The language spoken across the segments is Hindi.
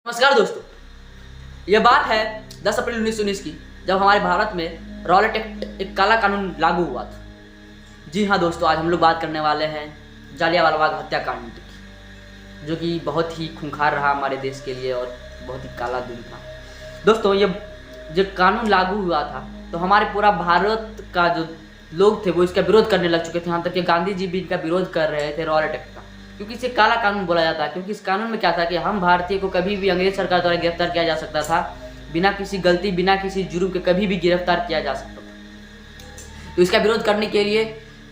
नमस्कार दोस्तों, यह बात है 10 अप्रैल 1919 की, जब हमारे भारत में रॉलेट एक्ट एक काला कानून लागू हुआ था। जी हाँ दोस्तों, आज हम लोग बात करने वाले हैं जालियांवाला बाग हत्याकांड की, जो कि बहुत ही खूंखार रहा हमारे देश के लिए और बहुत ही काला दिन था। दोस्तों, ये जब कानून लागू हुआ था तो हमारे पूरा भारत का जो लोग थे वो इसका विरोध करने लग चुके थे। यहाँ तक कि गांधी जी भी इनका विरोध कर रहे थे रॉलेट एक्ट का, क्योंकि इसे काला कानून बोला जाता है। क्योंकि इस कानून में क्या था कि हम भारतीय को कभी भी अंग्रेज सरकार द्वारा गिरफ्तार किया जा सकता था, बिना किसी गलती बिना किसी जुर्म के कभी भी गिरफ्तार किया जा सकता था। तो इसका विरोध करने के लिए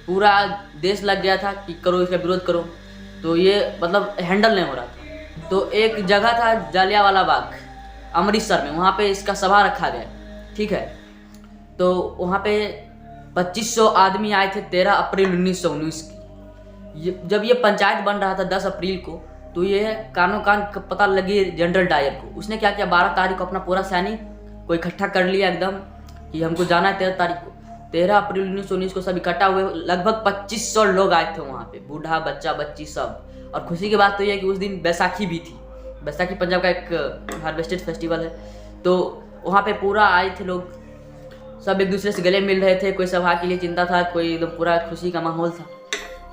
पूरा देश लग गया था कि करो, इसका विरोध करो। तो ये मतलब हैंडल नहीं हो रहा था। तो एक जगह था जालियांवाला बाग अमृतसर में, वहाँ पे इसका सभा रखा गया, ठीक है। तो वहाँ पे 2500 आदमी आए थे 13 अप्रैल 1919 की। जब ये पंचायत बन रहा था 10 अप्रैल को, तो ये कानो कान पता लगी जनरल डायर को। उसने क्या किया, 12 तारीख को अपना पूरा सैनिक को इकट्ठा कर लिया एकदम कि हमको जाना है 13 तारीख को। 13 अप्रैल 1919 को सब इकट्ठा हुए, लगभग 2500 लोग आए थे वहाँ पे, बूढ़ा बच्चा बच्ची सब। और खुशी की बात तो ये है कि उस दिन बैसाखी भी थी। बैसाखी पंजाब का एक हार्वेस्टेड फेस्टिवल है। तो वहाँ पे पूरा आए थे लोग, सब एक दूसरे से गले मिल रहे थे। कोई सभा के लिए चिंता था, कोई एकदम पूरा खुशी का माहौल था।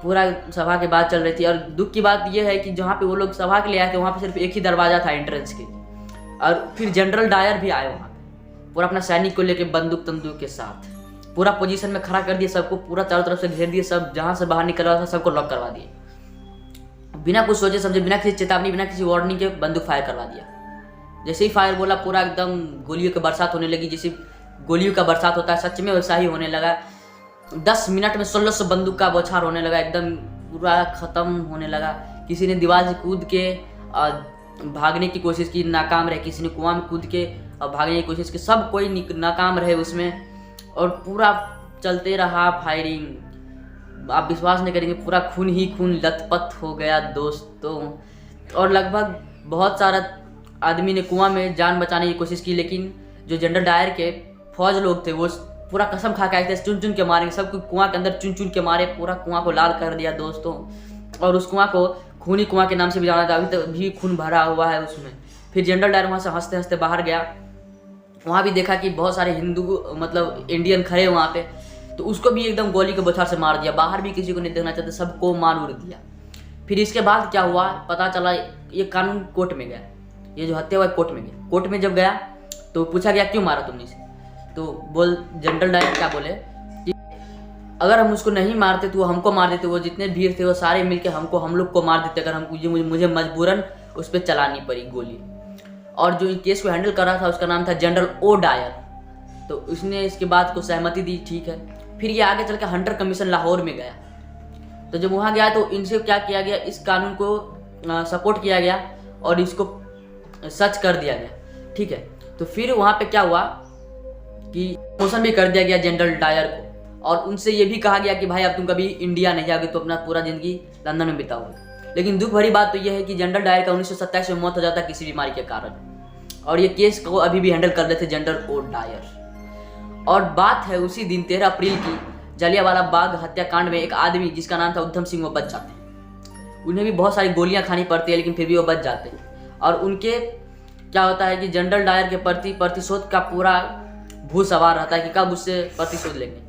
पूरा सभा की बात चल रही थी। और दुख की बात यह है कि जहाँ पे वो लोग सभा के लिए आए थे वहाँ पे सिर्फ एक ही दरवाजा था एंट्रेंस के। और फिर जनरल डायर भी आए वहाँ पे, पूरा अपना सैनिक को लेके बंदूक तंदूक के साथ पूरा पोजीशन में खड़ा कर दिया सबको, पूरा चारों तरफ से घेर दिए। सब जहाँ से बाहर निकल रहा था सबको लॉक करवा दिए, बिना कुछ सोचे समझे, बिना किसी चेतावनी, बिना किसी वार्निंग के बंदूक फायर करवा दिया। जैसे ही फायर बोला, पूरा एकदम गोलियों की बरसात होने लगी। जैसे गोलियों का बरसात होता है सच में, वैसा ही होने लगा। 10 मिनट में 1600 बंदूक का बौछार होने लगा, एकदम पूरा ख़त्म होने लगा। किसी ने दीवार से कूद के भागने की कोशिश की, नाकाम रहे। किसी ने कुआं में कूद के भागने की कोशिश की, सब कोई नाकाम रहे उसमें। और पूरा चलते रहा फायरिंग। आप विश्वास नहीं करेंगे, पूरा खून ही खून लथपथ हो गया दोस्तों। और लगभग बहुत सारा आदमी ने कुआं में जान बचाने की कोशिश की, लेकिन जो जनरल डायर के फौज लोग थे वो पूरा कसम खा के आए थे चुन चुन के मारेंगे, सबको कुआं के अंदर चुन चुन के मारे, पूरा कुआं को लाल कर दिया दोस्तों। और उस कुआं को खूनी कुआं के नाम से भी जाना था, अभी तक भी खून भरा हुआ है उसमें। फिर जनरल डायर वहाँ से हंसते हंसते बाहर गया। वहाँ भी देखा कि बहुत सारे हिंदू मतलब इंडियन खड़े वहाँ पे, तो उसको भी एकदम गोली के बौछार से मार दिया। बाहर भी किसी को नहीं देखना चाहते, सबको मार उड़ दिया। फिर इसके बाद क्या हुआ पता चला, ये कानून कोर्ट में गया। ये जो हत्या हुआ कोर्ट में गया। कोर्ट में जब गया तो पूछा गया क्यों मारा तुमने इसे। तो जनरल डायर क्या बोले कि अगर हम उसको नहीं मारते तो वो हमको मार देते, वो जितने भीड़ थे वो सारे मिलके हम लोग को मार देते, अगर हमको मुझे मजबूरन उस पर चलानी पड़ी गोली। और जो इन केस को हैंडल कर रहा था उसका नाम था जनरल ओ डायर। तो उसने इसके बात को सहमति दी, ठीक है। फिर ये आगे चल के हंटर कमीशन लाहौर में गया। तो जब वहाँ गया तो इनसे क्या किया गया, इस कानून को सपोर्ट किया गया और इसको सच कर दिया गया, ठीक है। तो फिर वहाँ पे क्या हुआ कि प्रमोशन भी कर दिया गया जनरल डायर को, और उनसे ये भी कहा गया कि भाई अब तुम कभी इंडिया नहीं जाओगे तो अपना पूरा जिंदगी लंदन में बिताओगे। लेकिन दुख भरी बात तो यह है कि जनरल डायर का 1927 में मौत हो जाता किसी बीमारी के कारण, और ये केस को अभी भी हैंडल कर रहे थे जनरल ओ डायर। और बात है उसी दिन 13 अप्रैल की, जालियांवाला बाग हत्याकांड में एक आदमी जिसका नाम था उधम सिंह, वो बच जाते हैं। उन्हें भी बहुत सारी गोलियां खानी पड़ती है, लेकिन फिर भी वो बच जाते हैं। और उनके क्या होता है कि जनरल डायर के प्रति प्रतिशोध का पूरा भूत सवार रहता है कि कब उससे प्रतिशोध लेंगे।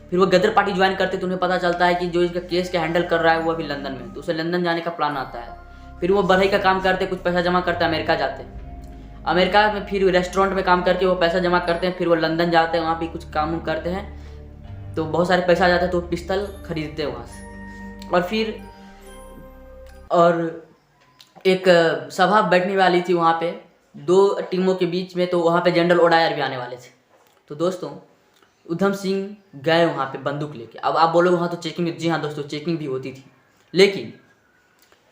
फिर वो गदर पार्टी ज्वाइन करते तो उन्हें पता चलता है कि जो इसका केस का हैंडल कर रहा है वो अभी लंदन में, तो उसे लंदन जाने का प्लान आता है। फिर वो बढ़ई का काम करते, कुछ पैसा जमा करते, अमेरिका जाते हैं। अमेरिका में फिर रेस्टोरेंट में काम करके वो पैसा जमा करते हैं। फिर वो लंदन जाते हैं, वहाँ भी कुछ काम करते हैं, तो बहुत सारे पैसा आ जाता है, तो पिस्तल खरीदते हैं वहाँ से। और फिर एक सभा बैठने वाली थी वहाँ पे 2 टीमों के बीच में, तो वहाँ पे जनरल ओ डायर भी आने वाले थे। तो दोस्तों उधम सिंह गए वहाँ पे बंदूक लेके। अब आप बोलोगे वहाँ तो चेकिंग, जी हाँ दोस्तों चेकिंग भी होती थी, लेकिन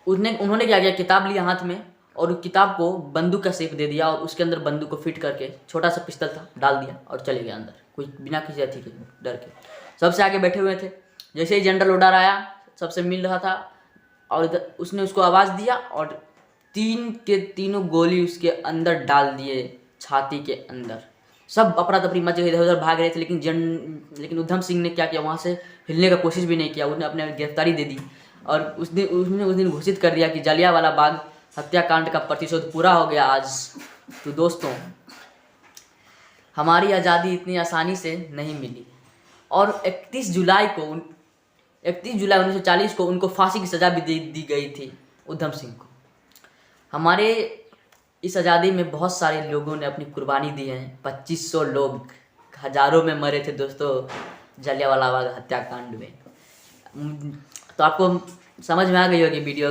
उन्होंने क्या किया, किताब लिया हाथ में और उस किताब को बंदूक का शेप दे दिया और उसके अंदर बंदूक को फिट करके, छोटा सा पिस्तल था, डाल दिया और चले गए अंदर, कोई बिना किसी अथी के डर के। सबसे आगे बैठे हुए थे। जैसे ही जनरल ओ डायर आया, सबसे मिल रहा था, और उसने उसको आवाज़ दिया और 3 के तीनों गोली उसके अंदर डाल दिए, छाती के अंदर। सब अफरा तफरी मच गई, इधर उधर भाग रहे थे, लेकिन उधम सिंह ने क्या किया, वहाँ से हिलने का कोशिश भी नहीं किया। उसने अपने गिरफ्तारी दे दी और उसने उस दिन घोषित कर दिया कि जालियांवाला बाग हत्याकांड का प्रतिशोध पूरा हो गया आज। तो दोस्तों, हमारी आज़ादी इतनी आसानी से नहीं मिली और 31 जुलाई 1940 को उनको फांसी की सज़ा भी दी गई थी, उधम सिंह को। हमारे इस आज़ादी में बहुत सारे लोगों ने अपनी कुर्बानी दी है। 2500 लोग हज़ारों में मरे थे दोस्तों जलियांवाला बाग हत्याकांड में। तो आपको समझ में आ गई होगी वीडियो।